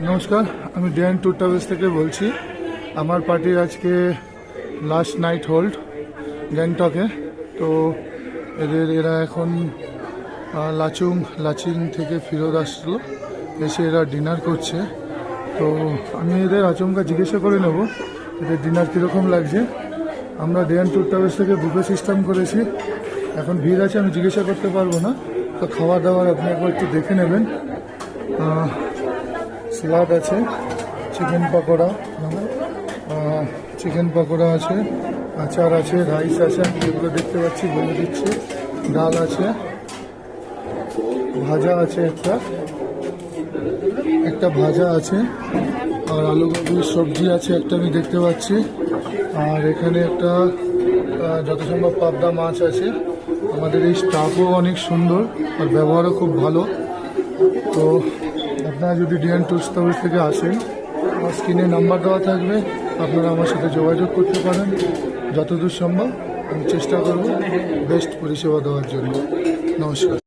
নমস্কার, আমি DNA tour travels থেকে বলছি। আমার পার্টির আজকে লাস্ট নাইট হোল্ড গ্যাংটকে। তো এরা এখন লাচিং থেকে ফেরত আসলো, এসে এরা ডিনার করছে। তো আমি এদের আচমকা জিজ্ঞাসা করে নেব এদের ডিনার কীরকম লাগছে। আমরা ডিএন ট্যুর ট্রাভেলস থেকে বুফে সিস্টেম করেছি। এখন ভিড় আছে, আমি জিজ্ঞাসা করতে পারবো না। তো খাওয়া দাওয়ার আপনি একবার একটু দেখে নেবেন। স্যালাড আছে, চিকেন পকোড়া আছে, আচার আছে, রাইস আছে, আমি যেগুলো দেখতে পাচ্ছি বলে দিচ্ছি। ডাল আছে, ভাজা আছে, একটা ভাজা আছে, আর আলু গোবির সবজি আছে একটা আমি দেখতে পাচ্ছি। আর এখানে একটা যত সম্ভব পাবদা মাছ আছে। আমাদের এই স্টাফও অনেক সুন্দর আর ব্যবহারও খুব ভালো। তো আপনারা যদি ডিএন ট্যুর ট্রাভেলস থেকে আসেন, আমার স্ক্রিনে নাম্বার দেওয়া থাকবে, আপনারা আমার সাথে যোগাযোগ করতে পারেন। যতদূর সম্ভব আমি চেষ্টা করব বেস্ট পরিষেবা দেওয়ার জন্য। নমস্কার।